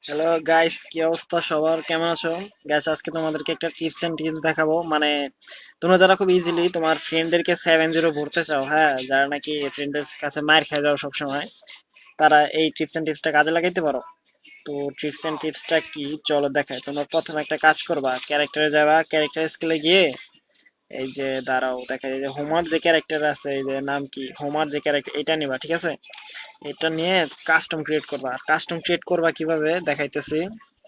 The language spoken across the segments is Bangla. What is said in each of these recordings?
হ্যালো গাইস, কি অবস্থা সবার? কেমন আছো গাইস? আজকে তোমাদেরকে একটা টিপস এন্ড টিপস দেখাবো। মানে তোমরা যারা খুব ইজিলি তোমার ফ্রেন্ডদেরকে 7-0 ভরতে চাও, হ্যাঁ, যারা নাকি ফ্রেন্ডদের কাছে মার খেয়ে যাও সবসময়, তারা এই টিপস এন্ড টিপসটা কাজে লাগাইতে পারো। তো টিপস এন্ড টিপসটা কি, চলো দেখাই। তোমরা প্রথমে একটা কাজ করবা, ক্যারেক্টারে যাবা, ক্যারেক্টার স্কিলে গিয়ে এই যে দাঁড়াও, দেখা যায় যে হোমার যে ক্যারেক্টার আছে, এই যে নাম কি, হোমার যে ক্যারেক্টার, এটা নিবা, ঠিক আছে? এটা নিয়ে কাস্টম ক্রিয়েট করবা। কাস্টম ক্রিয়েট করবা কিভাবে দেখাইতেছি।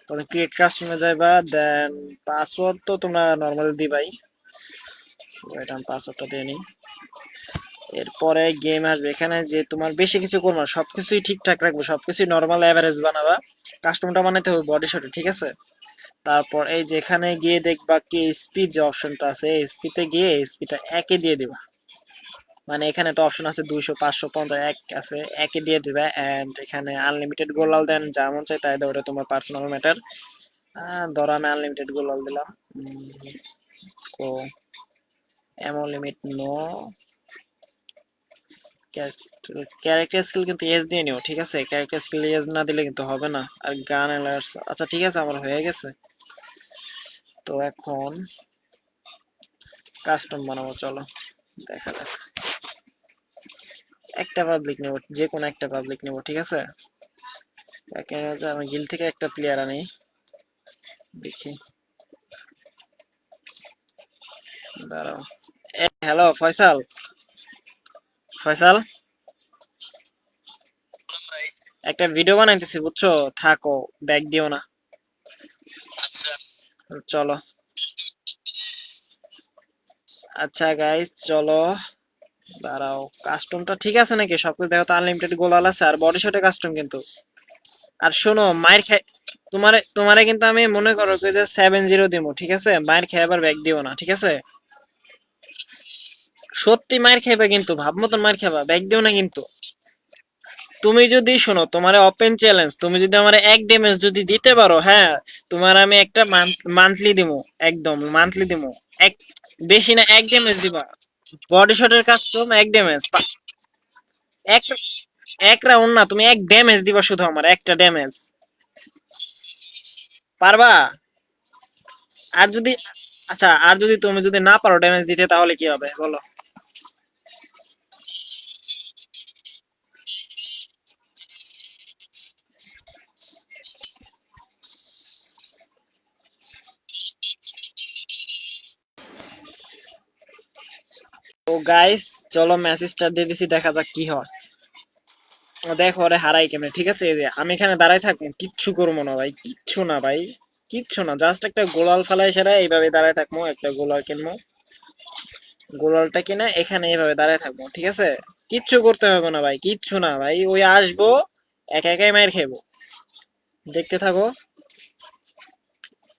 তবে ক্রিয়েট কাস্টমে যাইবা, দেন পাসওয়ার্ড তো তোমরা নর্মাল দিবাই। এটা আমি পাসওয়ার্ডটা দিয়ে নিই। এরপরে গেম আসবে। এখানে যে তোমার বেশি কিছু করবো না, সবকিছুই ঠিকঠাক রাখবো, সবকিছুই নর্মাল অ্যাভারেজ বানাবা। কাস্টমটা বানাতে হবে বডি শটে, ঠিক আছে? তারপর এই যে এখানে গিয়ে দেখবা কি স্পিড যে অপশনটা আছে, এই স্পিডে গিয়ে স্পিডটা একে দিয়ে দিবা। মানে এখানে তো অপশন আছে 200, 500, 50, এক আছে, একে দিয়ে দিবে। এন্ড এখানে আনলিমিটেড গোলাল দেন, যা মন চাই তাই দাও, ওটা তোমার পার্সোনাল ম্যাটার। ধরো আমি আনলিমিটেড গোলাল দিলাম। তো এমন লিমিট নো। ক্যারেক্টার স্কিল কিন্তু এজ দিয়ে নিও, ঠিক আছে? ক্যারেক্টার স্কিল এজ না দিলে কিন্তু হবে না। আর গান অ্যালার্টস, আচ্ছা ঠিক আছে, আমার হয়ে গেছে। তো এখন কাস্টম বানাবো, চলো দেখা যাক। একটা পাবলিক নেব, যে কোনো একটা পাবলিক নেব, ঠিক আছে? আমি গিল থেকে একটা প্লেয়ার আনি, দেখি। দাঁড়াও। হ্যালো ফয়সাল, ফয়সাল, একটা ভিডিও বানাইতেছি বুঝছো, থাকো, ব্যাগ দিও না। চলো। আচ্ছা গাইস চলো, দাঁড়াও। কাস্টমটা ঠিক আছে নাকি? সবকিছু দেখো তো, আনলিমিটেড গোলাল আছে আর বডি শটে কাস্টম কিন্তু। আর শোনো, মায়ের খাই, তোমারে তোমারে কিন্তু আমি মনে করো কি যে 7-0 দিমু, ঠিক আছে? মায়ের খেয়ে আবার ব্যাগ দিও না, ঠিক আছে? সত্যি মায়ের খাইবা কিন্তু, ভাব মতন মায়ের খাবা, ব্যাগ দিও না কিন্তু। তুমি যদি শোনো, তোমার ওপেন চ্যালেঞ্জ, তুমি যদি আমার এক ড্যামেজ যদি দিতে পারো, হ্যাঁ, তোমার আমি একটা মান্থলি দিমু, একদম মান্থলি দিমু। এক, বেশি না, এক ড্যামেজ দিবা। বডি শটের কাস্টম এক ড্যামেজ, এক, এক রাউন্ড না, তুমি এক ড্যামেজ দিবা শুধু, আমার একটা ড্যামেজ। পারবা? আর যদি, আচ্ছা, আর যদি তুমি যদি না পারো ড্যামেজ দিতে, তাহলে কি হবে বলো? তো গাইস চলো, মেসেজ স্টার্ট দিয়ে দিছি, দেখা যাক কি হয়। দেখো ওরে হারাই কেমনে, ঠিক আছে? এই যে আমি এখানে দাঁড়াই থাকবো, কিচ্ছু করবো না ভাই, কিচ্ছু না ভাই, কিচ্ছু না, জাস্ট একটা গোলাল ফালাই সেরা এইভাবে দাঁড়ায় থাকবো, একটা গোলাল কিনবো। গোলালটা কিনা এখানে এইভাবে দাঁড়ায় থাকবো, ঠিক আছে? কিচ্ছু করতে হবে না ভাই, কিচ্ছু না ভাই, ওই আসবো, একা একাই মায়ের খাইবো। দেখতে থাকো,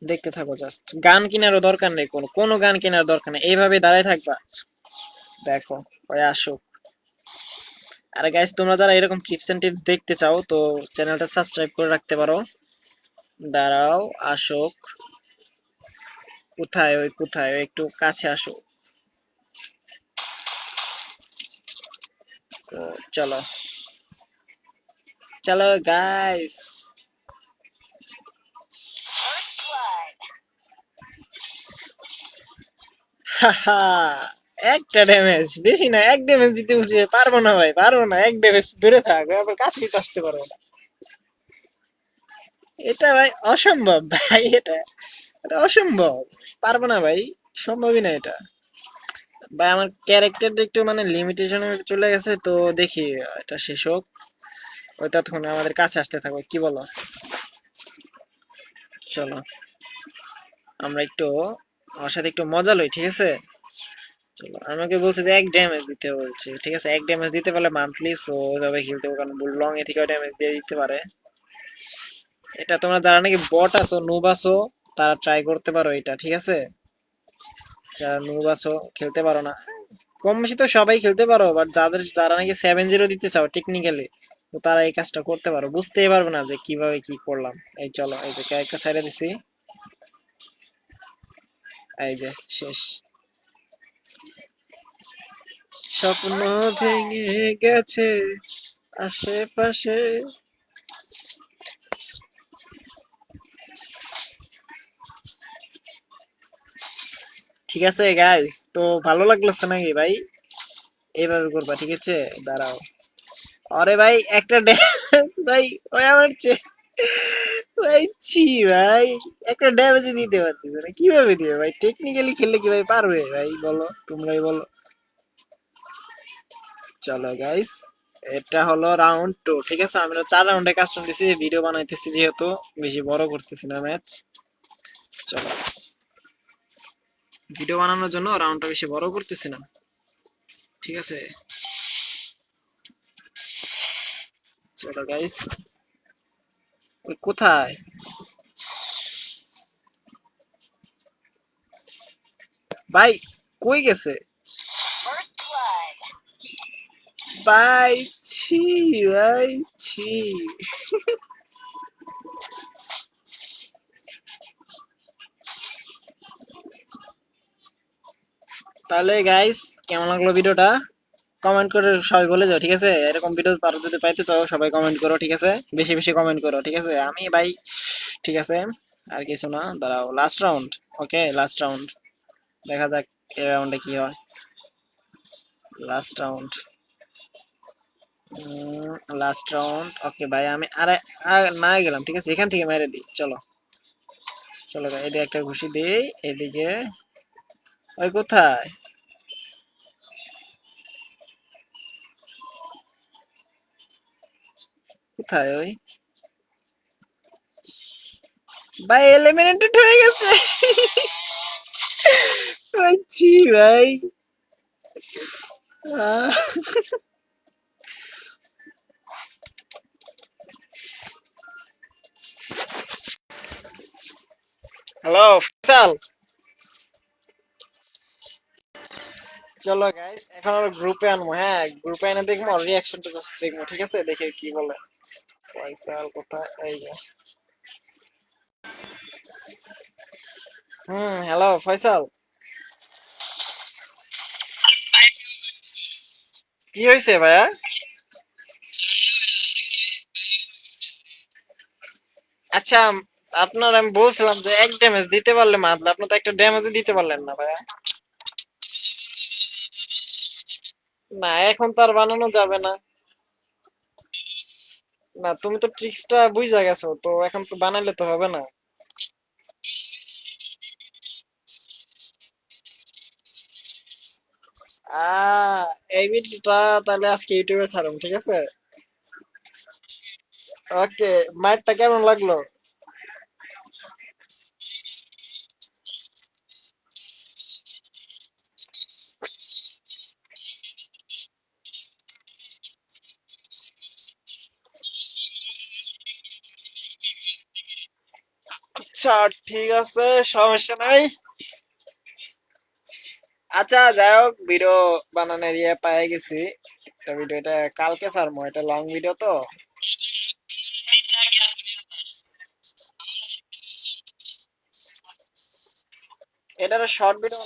দেখতে থাকো, জাস্ট গান কেনারও দরকার নেই, কোনো কোনো গান কেনার দরকার নেই, এইভাবে দাঁড়ায় থাকবা। দেখো ওই আসুক। আর গাইস, তোমরা যারা এরকম টিপস এন্ড টিপস দেখতে চাও, তো চ্যানেলটা সাবস্ক্রাইব করে রাখতে পারো। দাঁড়াও, আসুক। কোথায় ওই, কোথায় ওই, একটু কাছে আসো। তো চলো, চলো গাইস। হাহা, একটা ড্যামেজ, বেশি না, এক ড্যামেজ দিতে বলছে, পারবো না ভাই, পারবো না, এক ড্যামেজ, দূরে থাক, আবার কাছেই তো আসতে পারবো না। এটা ভাই অসম্ভব ভাই, এটা, এটা অসম্ভব, পারবো না ভাই, সম্ভবই না এটা। ভাই আমার ক্যারেক্টারটা একটু মানে লিমিটেশনে চলে গেছে, তো দেখি এটা শেষ হোক, ওই ততক্ষণ আমাদের কাছে আসতে থাকো, কি বলো? চলো আমরা একটু, আমার সাথে একটু মজা লই, ঠিক আছে? চলো, আমাকে বলছে যে এক ড্যামেজ দিতে বলছে, ঠিক আছে? এক ড্যামেজ দিতে পারলে মান্থলি, সো ওইভাবে খেলতে হবে, কারণ লং এ থেকে ড্যামেজ দিয়ে দিতে পারে। এটা তোমরা যারা নাকি বট আছো, নুব আছো, তারা ট্রাই করতে পারো এটা, ঠিক আছে? যারা নুব আছো, খেলতে পারো না, কম বেশি তো সবাই খেলতে পারো, বাট যাদের, যারা নাকি 7-0 দিতে চাও টেকনিক্যালি, তো তারা এই কাজটা করতে পারো, বুঝতেই পারবে না যে কিভাবে কি করলাম। এই চলো, এই যে ক্যারেক্টার ছেড়ে দিছি, এই যে শেষ। স্বপ্ন ভেঙে গেছে আশেপাশে। ঠিক আছে গাইস, তো ভালো লাগলো নাকি ভাই? এইভাবে করবা, ঠিক আছে? দাঁড়াও। আরে ভাই একটা ড্যামেজ ভাই, ওই আমার ভাই ছি ভাই, একটা ড্যামেজ দিতে পারতেছে না, কিভাবে দিবে ভাই? টেকনিক্যালি খেললে কি ভাই পারবে ভাই? বলো, তোমরাই বলো। চলো গাইস, এটা হলো রাউন্ড 2, ঠিক আছে? আমরা 4 রাউন্ডে কাস্টম দিছি, ভিডিও বানাইতেছি যেহেতু, বেশি বড় করতেছি না ম্যাচ। চলো, ভিডিও বানানোর জন্য রাউন্ডটা বেশি বড় করতেছি না, ঠিক আছে? চলো গাইস, ওই কোথায় ভাই, কই গেছে ভাই? ছি ভাই, ছি। তাহলে গাইস, কেমন লাগলো ভিডিওটা? কমেন্ট করে সবাই বলে যাও, ঠিক আছে? এরকম ভিডিও আরো যদি পাইতে চাও সবাই কমেন্ট করো, ঠিক আছে? বেশি বেশি কমেন্ট করো, ঠিক আছে? আমি ভাই, ঠিক আছে, আর কিছু না, দাঁড়াও। লাস্ট রাউন্ড, ওকে, লাস্ট রাউন্ড, দেখা যাক এই রাউন্ডে কি হয়। লাস্ট রাউন্ড, লাস্ট রাউন্ড, ওকে ভাই, আমি আরে না গেলাম, ঠিক আছে? এখান থেকে মেরে দিই, চলো। চলো ভাই, এদিকে একটা ঘুষি দিই, এদিকে। ওই কোথায়, কোথায় ওই ভাই? এলিমিনেটেড হয়ে গেছে। ভাই ছি ভাই। হ্যালো ফিসাল, চলো গাইস, এখন আর গ্রুপে আনবো, হ্যাঁ গ্রুপে এনে দেখবো, আর রিয়াকশনটা জাস্ট দেখবো, ঠিক আছে? দেখে কি বলে। ফয়সাল কোথায়, এই যে। হ্যালো ফয়সাল, কি হয়েছে ভাইয়া? আচ্ছা, আপনার আমি বলছিলাম যে এক ড্যামেজ দিতে পারলে মারলে, আপনি তো একটা ড্যামেজ দিতে পারলেন না ভাইয়া। না, এখন তো আর বানানো যাবে না। না, তুমি তো ট্রিক্সটা বুঝা গেছো তো, এখন তো বানাইলে তো হবে না। এই ভিডিওটা তাহলে আজকে ইউটিউবে ছাড়ুন, ঠিক আছে? ওকে, মাইটটা কেমন লাগলো? আচ্ছা, ঠিক আছে, সমস্যা নাই। আচ্ছা যাই হোক, ভিডিও বানানোর ইয়ে পাই গেছি। একটা ভিডিও, এটা কালকে ছাড়বো, এটা লং ভিডিও তো। এটা শর্ট ভিডিও,